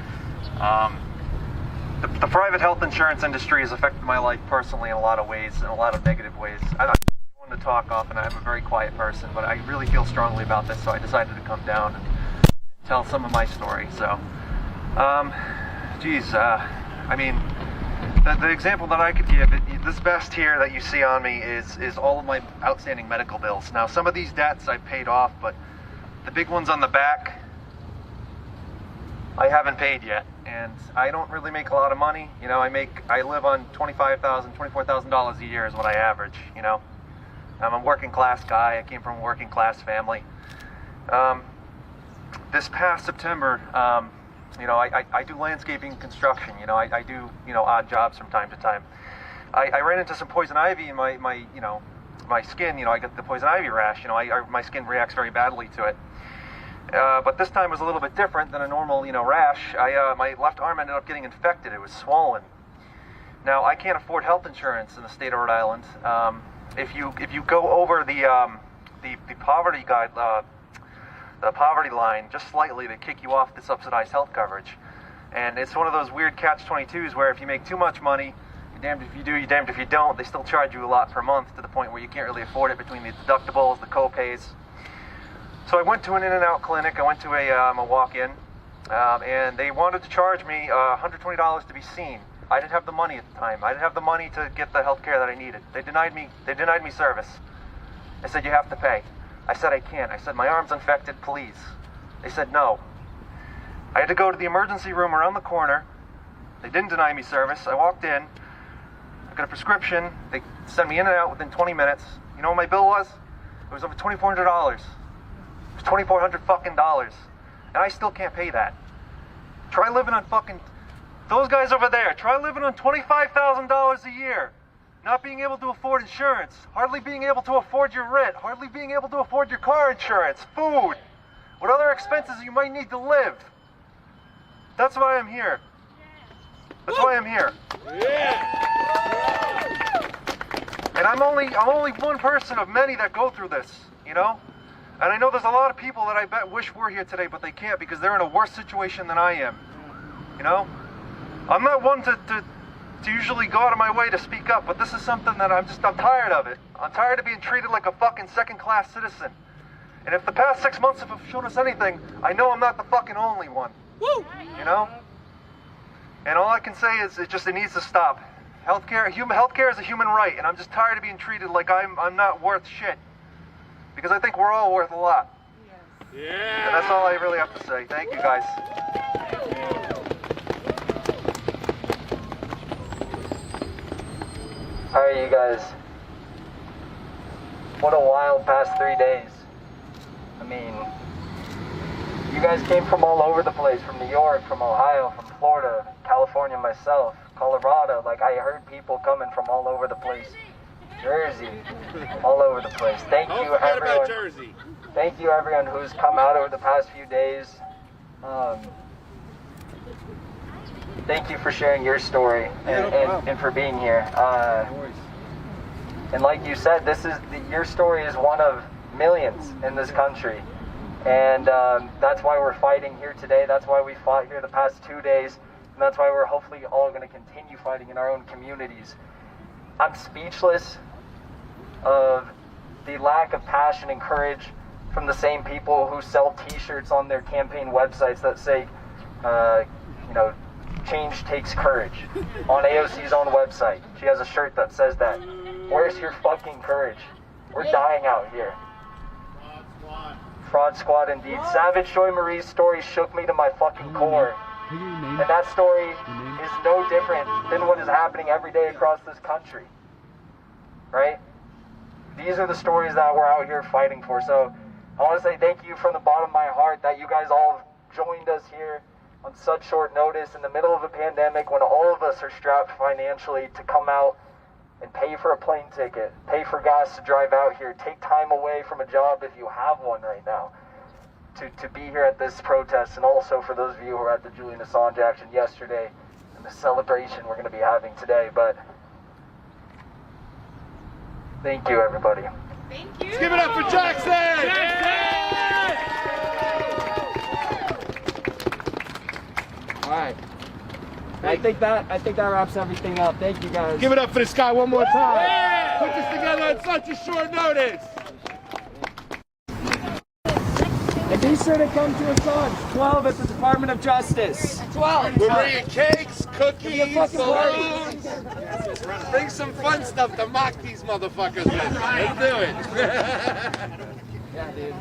The private health insurance industry has affected my life personally in a lot of ways, in a lot of negative ways. I don't want to talk often. I'm a very quiet person, but I really feel strongly about this, so I decided to come down and tell some of my story. So, I mean, the example that I could give, this vest here that you see on me is all of my outstanding medical bills. Now, some of these debts I paid off, but the big ones on the back, I haven't paid yet. And I don't really make a lot of money. You know, I live on $25,000, $24,000 a year is what I average, you know. I'm a working class guy. I came from a working class family. This past September, you know, I do landscaping and construction. You know, I do, you know, odd jobs from time to time. I ran into some poison ivy in my skin. You know, I got the poison ivy rash. You know, my skin reacts very badly to it. But this time was a little bit different than a normal, you know, rash. My left arm ended up getting infected. It was swollen. Now, I can't afford health insurance in the state of Rhode Island. If you go over the poverty guide, the poverty line just slightly, they kick you off the subsidized health coverage. And it's one of those weird catch-22s where if you make too much money, you're damned if you do, you're damned if you don't. They still charge you a lot per month to the point where you can't really afford it between the deductibles, the co-pays. So I went to an in-and-out clinic. I went to a walk-in, and they wanted to charge me $120 to be seen. I didn't have the money at the time. I didn't have the money to get the health care that I needed. They denied me service. They said, you have to pay. I said, I can't. I said, my arm's infected, please. They said, no. I had to go to the emergency room around the corner. They didn't deny me service. I walked in. I got a prescription. They sent me in and out within 20 minutes. You know what my bill was? It was over $2,400. It was $2,400 fucking dollars. And I still can't pay that. Try living on fucking... Those guys over there, try living on $25,000 a year. Not being able to afford insurance. Hardly being able to afford your rent. Hardly being able to afford your car insurance. Food. What other expenses you might need to live. That's why I'm here. That's why I'm here. And I'm only one person of many that go through this, you know? And I know there's a lot of people that I bet wish were here today, but they can't because they're in a worse situation than I am. You know? I'm not one to usually go out of my way to speak up, but this is something that I'm tired of it. I'm tired of being treated like a fucking second-class citizen. And if the past 6 months have shown us anything, I know I'm not the fucking only one. Woo! You know? And all I can say is it needs to stop. Healthcare is a human right, and I'm just tired of being treated like I'm not worth shit. Because I think we're all worth a lot. Yeah. And that's all I really have to say. Thank you, guys. How are you guys? What a wild past 3 days. I mean, you guys came from all over the place, from New York, from Ohio, from Florida, California myself, Colorado. Like, I heard people coming from all over the place. Jersey, all over the place. Thank you, everyone. Jersey. Thank you, everyone who's come out over the past few days. Thank you for sharing your story and for being here. And like you said, your story is one of millions in this country. And that's why we're fighting here today. That's why we fought here the past 2 days. And that's why we're hopefully all going to continue fighting in our own communities. I'm speechless of the lack of passion and courage from the same people who sell t-shirts on their campaign websites that say, change takes courage. On AOC's own website, she has a shirt that says that. Where's your fucking courage? We're dying out here. Fraud squad indeed. Savage Joy Marie's story shook me to my fucking core. And that story is no different than what is happening every day across this country. Right? These are the stories that we're out here fighting for. So I want to say thank you from the bottom of my heart that you guys all joined us here on such short notice in the middle of a pandemic when all of us are strapped financially to come out and pay for a plane ticket, pay for gas to drive out here, take time away from a job if you have one right now, to be here at this protest, and also for those of you who were at the Julian Assange action yesterday and the celebration we're going to be having today. But thank you, everybody. Thank you. Let's give it up for Jackson! All right. I think that wraps everything up. Thank you, guys. Give it up for this guy one more time. Put this together on such a short notice. And be sure to come to Assange. 12 at the Department of Justice. 12. We're bringing cakes, cookies, fucking balloons. Bring some fun stuff to mock these motherfuckers with. Let's do it. Yeah, dude.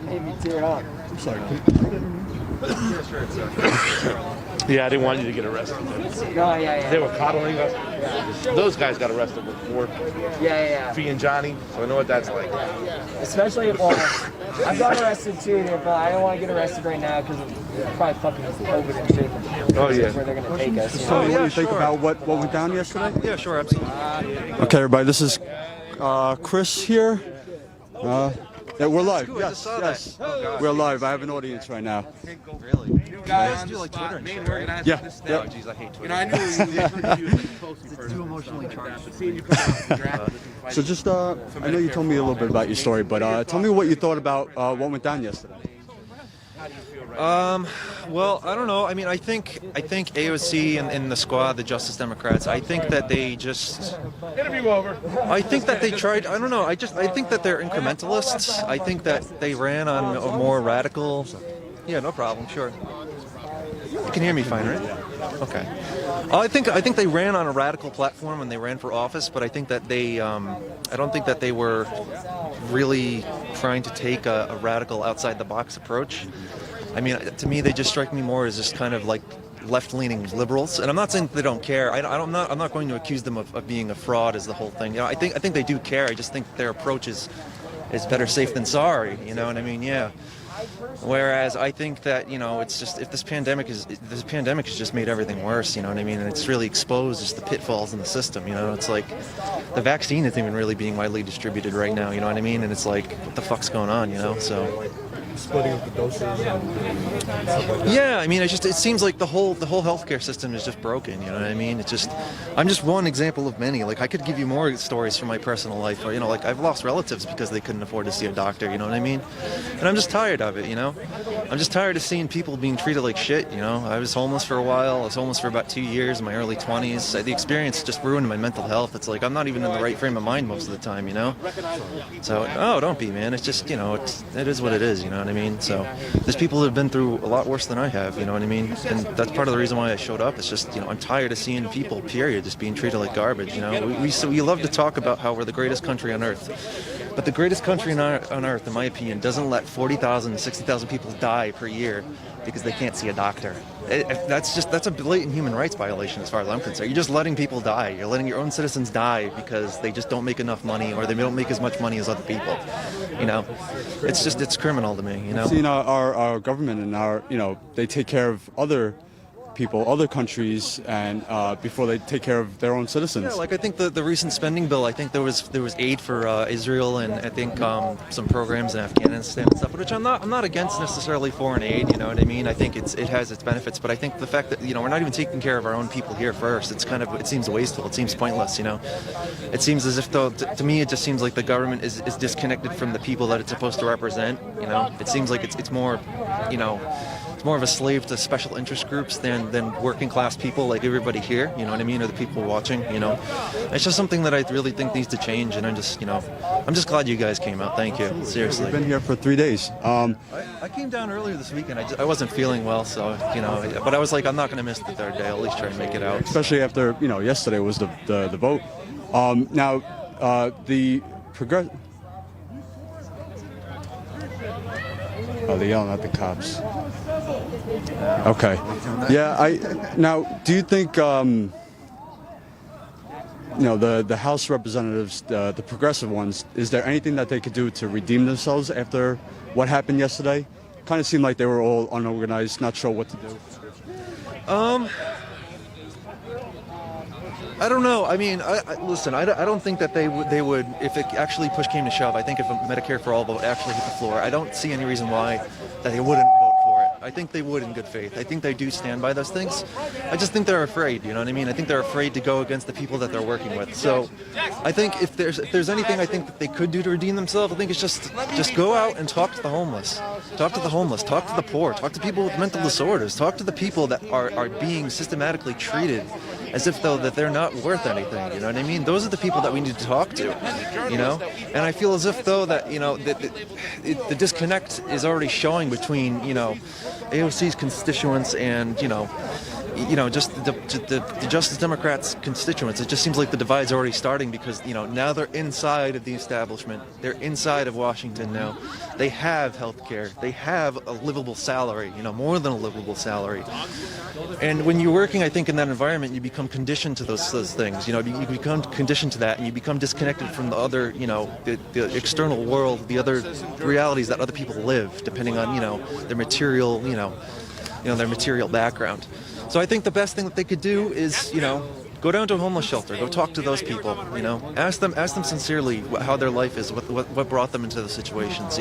You made me tear up. I'm sorry. Yeah, I didn't want you to get arrested. No, yeah. They were coddling us. Yeah. Those guys got arrested before. Yeah. Fee and Johnny, so I know what that's like. Especially if, I've got arrested too, but I don't want to get arrested right now because of probably fucking COVID and shit. Oh, yeah. Where they're going to take us. So what do you think about what went down yesterday? Yeah, sure, absolutely. Okay, everybody, this is Chris here. Yeah, we're live. Yes. We're live. I have an audience right now. Really? You guys do like Twitter and shit, right? Yeah. Oh, jeez, I hate Twitter. You know, I knew you it's too emotionally charged. So just, I know you told me a little bit about your story, but tell me what you thought about what went down yesterday. Well, I don't know. I mean, I think AOC and the squad, the Justice Democrats, I think that they just... Interview over. I think that they tried, I don't know, I think that they're incrementalists. I think that they ran on a more radical... Yeah, no problem, sure. You can hear me fine, right? Okay. I think they ran on a radical platform when they ran for office, but I think that they, I don't think that they were really trying to take a radical outside-the-box approach. I mean, to me, they just strike me more as just kind of like left-leaning liberals. And I'm not saying that they don't care. I'm not going to accuse them of being a fraud as the whole thing. You know, I think they do care. I just think their approach is better safe than sorry. You know what I mean? Yeah. Whereas I think that, you know, it's just, if this pandemic has just made everything worse, you know what I mean? And it's really exposed just the pitfalls in the system, you know? It's like the vaccine isn't even really being widely distributed right now, you know what I mean? And it's like, what the fuck's going on, you know? So splitting up the doses and stuff like that? Yeah, I mean, it seems like the whole healthcare system is just broken. You know what I mean? I'm just one example of many. Like I could give you more stories from my personal life. Or, like I've lost relatives because they couldn't afford to see a doctor. You know what I mean? And I'm just tired of it. I'm just tired of seeing people being treated like shit. I was homeless for a while. I was homeless for about 2 years in my early 20s. The experience just ruined my mental health. It's like I'm not even in the right frame of mind most of the time. So don't be, man. It's just it is what it is. You know what I mean? So there's people who have been through a lot worse than I have. You know what I mean? And that's part of the reason why I showed up. It's just I'm tired of seeing people, period, just being treated like garbage. We love to talk about how we're the greatest country on earth, but the greatest country on earth, in my opinion, doesn't let 40,000, 60,000 people die per year because they can't see a doctor. That's a blatant human rights violation as far as I'm concerned. You're just letting people die. You're letting your own citizens die because they just don't make enough money or they don't make as much money as other people. It's criminal to me. Seeing our government and they take care of other people, other countries, and before they take care of their own citizens. Yeah, like I think the recent spending bill, I think there was aid for Israel and I think some programs in Afghanistan and stuff, which I'm not against necessarily foreign aid. You know what I mean? I think it has its benefits, but I think the fact that we're not even taking care of our own people here first, it seems wasteful. It seems pointless. It seems as if though to me it just seems like the government is disconnected from the people that it's supposed to represent. It seems like it's more more of a slave to special interest groups than working class people like everybody here, you know what I mean, or the people watching, It's just something that I really think needs to change, and I'm just glad you guys came out. Thank you. Seriously. We've been here for 3 days. I came down earlier this weekend. I wasn't feeling well, so, but I was like, I'm not going to miss the third day. I'll at least try and make it out. Especially after, yesterday was the vote. Now, the progress... Oh, they're yelling at the cops. Okay. Yeah, now, do you think, the House representatives, the progressive ones, is there anything that they could do to redeem themselves after what happened yesterday? Kind of seemed like they were all unorganized, not sure what to do. I don't know. I mean, listen, I don't think that they would, if it actually push came to shove, I think if a Medicare for All vote actually hit the floor, I don't see any reason why that they wouldn't vote for it. I think they would in good faith. I think they do stand by those things. I just think they're afraid, you know what I mean? I think they're afraid to go against the people that they're working with. So I think if there's anything I think that they could do to redeem themselves, I think it's just go out and talk to the homeless. Talk to the homeless, talk to the poor, talk to people with mental disorders, talk to the people that are being systematically treated as if though that they're not worth anything, you know what I mean? Those are the people that we need to talk to, And I feel as if though that, the disconnect is already showing between, AOC's constituents and, just the Justice Democrats' constituents. It just seems like the divide's already starting because, now they're inside of the establishment. They're inside of Washington now. They have health care. They have a livable salary, more than a livable salary. And when you're working, I think, in that environment, you become conditioned to those things. You become conditioned to that, and you become disconnected from the other, the external world, the other realities that other people live, depending on, their material, their material background. So I think the best thing that they could do is, go down to a homeless shelter, go talk to those people, ask them sincerely how their life is, what brought them into the situations,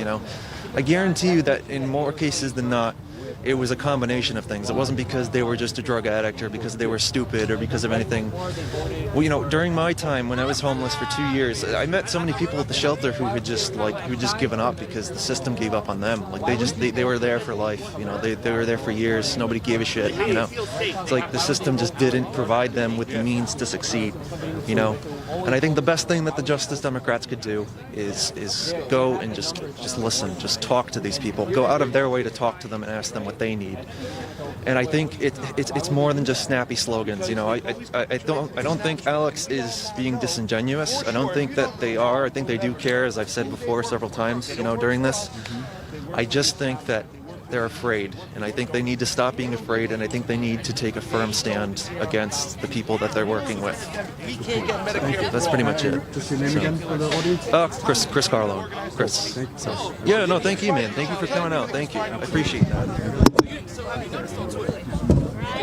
I guarantee you that in more cases than not, it was a combination of things. It wasn't because they were just a drug addict or because they were stupid or because of anything. Well, during my time when I was homeless for 2 years, I met so many people at the shelter who had just given up because the system gave up on them. Like they were there for life. They were there for years. Nobody gave a shit. It's like the system just didn't provide them with the means to succeed. And I think the best thing that the Justice Democrats could do is go and just listen, just talk to these people, go out of their way to talk to them and ask them what they need. And I think it's more than just snappy slogans. I don't think Alex is being disingenuous. I don't think that they are. I think they do care, as I've said before several times, during this. I just think that they're afraid, and I think they need to stop being afraid, and I think they need to take a firm stand against the people that they're working with. That's pretty much it. Just your name again for the audience? Chris Carlo. Chris. So, yeah, no, thank you, man. Thank you for coming out. Thank you. I appreciate that.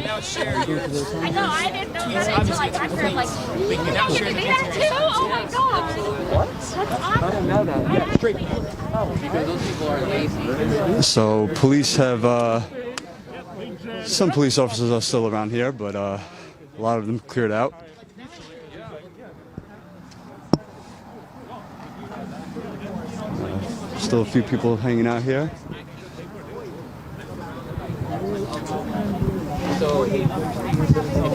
now share your I know, I didn't know that until like after like, we can now share do the that too? Oh my god. What? That's I awesome. didn't know that. Yeah, straight. Because those people are lazy. So police have, some police officers are still around here, but a lot of them cleared out. Still a few people hanging out here. So, if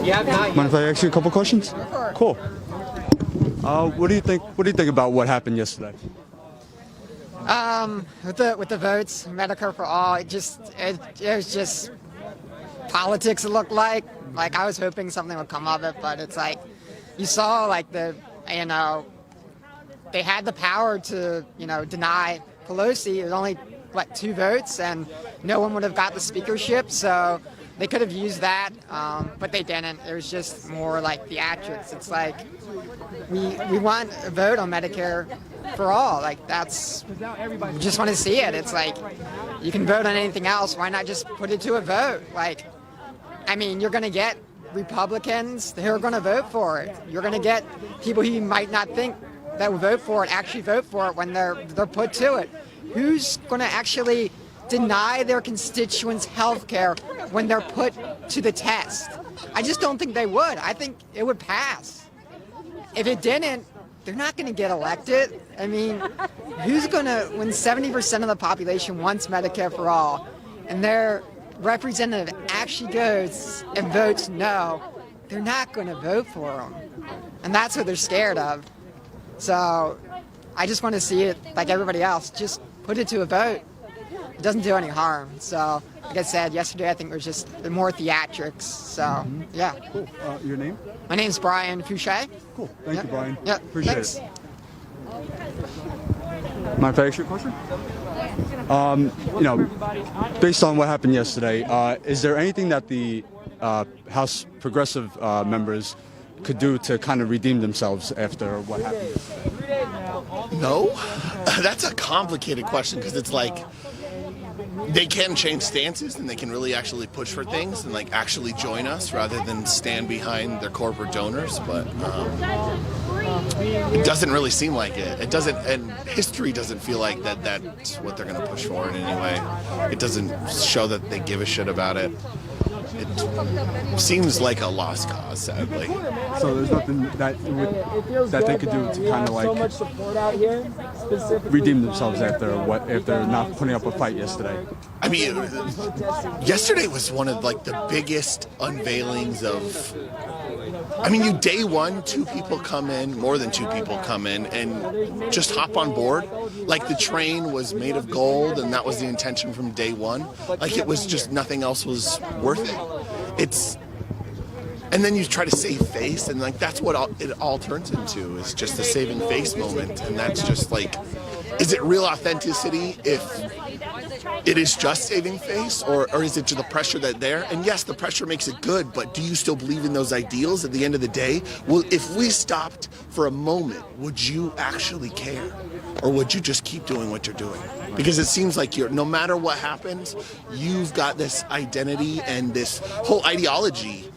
you have not Mind if I ask you a couple questions? Cool. What do you think? What do you think about what happened yesterday? With the votes, Medicare for all, it was just politics. It looked like I was hoping something would come of it, but it's like you saw like they had the power to deny Pelosi. It was only 2 votes, and no one would have got the speakership, so they could have used that, but they didn't. It was just more like theatrics. It's like we want a vote on Medicare for all. Like we just want to see it. It's like you can vote on anything else. Why not just put it to a vote? Like, I mean, you're going to get Republicans who are going to vote for it. You're going to get people who you might not think that will vote for it actually vote for it when they're put to it. Who's going to actually deny their constituents health care when they're put to the test? I just don't think they would. I think it would pass. If it didn't, they're not going to get elected. I mean, who's going to, when 70% of the population wants Medicare for all, and their representative actually goes and votes no, they're not going to vote for them. And that's what they're scared of. So I just want to see it like everybody else. Just put it to a vote. It doesn't do any harm. So, like I said, yesterday I think it was just more theatrics. So, yeah. Cool. Your name? My name's Brian Fouché. Cool. Thank you, Brian. Yeah. Appreciate it. Mind if I ask you a question? Based on what happened yesterday, is there anything that the House Progressive members could do to kind of redeem themselves after what happened yesterday? No, that's a complicated question because it's like they can change stances and they can really actually push for things and like actually join us rather than stand behind their corporate donors. But it doesn't really seem like it. It doesn't, and history doesn't feel like that's what they're going to push for in any way. It doesn't show that they give a shit about it. It seems like a lost cause, sadly. So there's nothing that they could do to kind of like redeem themselves after they're not putting up a fight yesterday. I mean, yesterday was one of like the biggest unveilings of. I mean, day one, 2 people come in, more than 2 people come in, and just hop on board. Like the train was made of gold, and that was the intention from day one. Like it was just nothing else was worth it. And then you try to save face, and like that's what it all turns into is just a saving face moment, and that's just like, is it real authenticity if it is just saving face, or is it just the pressure that's there? And yes, the pressure makes it good, but do you still believe in those ideals at the end of the day? Well, if we stopped for a moment, would you actually care? Or would you just keep doing what you're doing? Because it seems like no matter what happens, you've got this identity and this whole ideology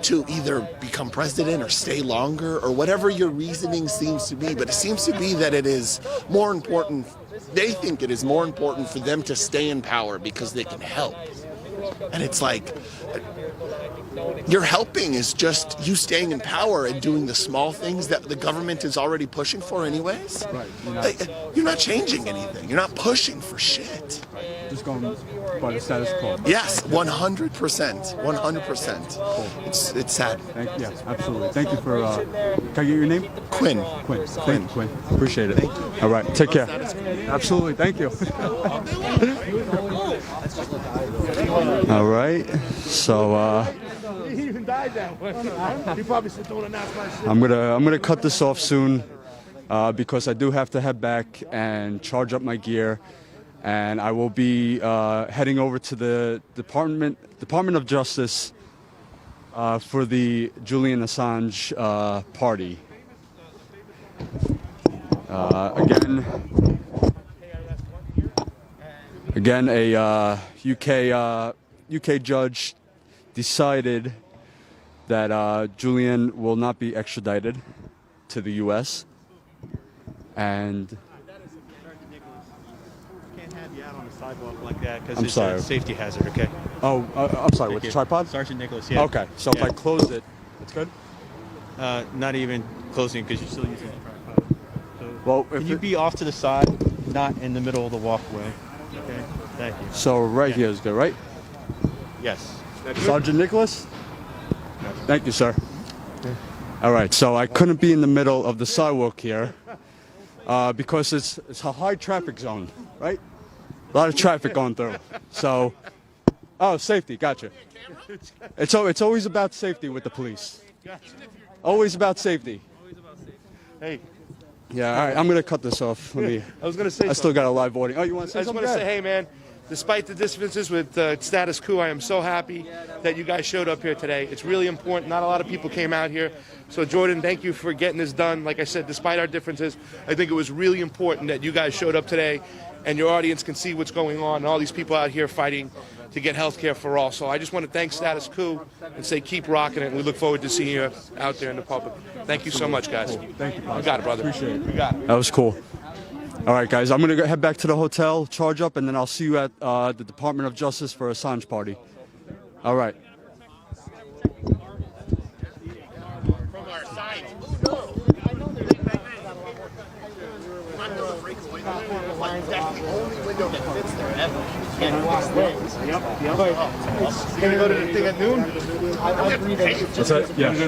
to either become president or stay longer or whatever your reasoning seems to be. But it seems to be that it is more important. They think it is more important for them to stay in power because they can help. And it's like, your helping is just you staying in power and doing the small things that the government is already pushing for anyways. Right. You're not changing anything. You're not pushing for shit. Just going by the status quo. Yes, 100%. 100%. Cool. It's sad. Yeah, absolutely. Thank you for, can I get your name? Quinn. Thank you, Quinn. Appreciate it. Thank you. All right, take care. Absolutely, thank you. All right, so He even died that way. He probably said, "Don't announce my shit." I'm gonna cut this off soon because I do have to head back and charge up my gear, and I will be heading over to the Department of Justice for the Julian Assange party. Again, a UK judge decided that Julian will not be extradited to the U.S. and Can't have you out on the sidewalk like that because I'm it's sorry. a safety hazard. Okay. Oh, I'm sorry. With the tripod? Sergeant Nicholas. Yeah. Okay. So if I close it, it's good. Not even closing because you're still using the tripod. So Well, can you be off to the side, not in the middle of the walkway? Okay. Thank you. So right here is good, right? Yes. Sergeant Nicholas? Thank you, sir. All right, so I couldn't be in the middle of the sidewalk here because it's a high traffic zone, right? A lot of traffic going through. So, safety, gotcha. It's always about safety with the police. Always about safety. Hey. Yeah, all right, I'm going to cut this off. Let me. I was going to say I still got a live audience. Oh, you want to say I just something? want to say, hey, man, despite the differences with Status Coup, I am so happy that you guys showed up here today. It's really important. Not a lot of people came out here. So, Jordan, thank you for getting this done. Like I said, despite our differences, I think it was really important that you guys showed up today and your audience can see what's going on and all these people out here fighting to get health care for all. So I just want to thank Status Coup and say keep rocking it. And we look forward to seeing you out there in the public. Thank you so much, guys. Thank you. You got it, brother. Appreciate it. You got it. That was cool. All right, guys, I'm going to head back to the hotel, charge up, and then I'll see you at the Department of Justice for Assange party. All right. From our side. That's the only window that fits there ever. Yep. You gonna go to the thing at noon? What's that? Yeah.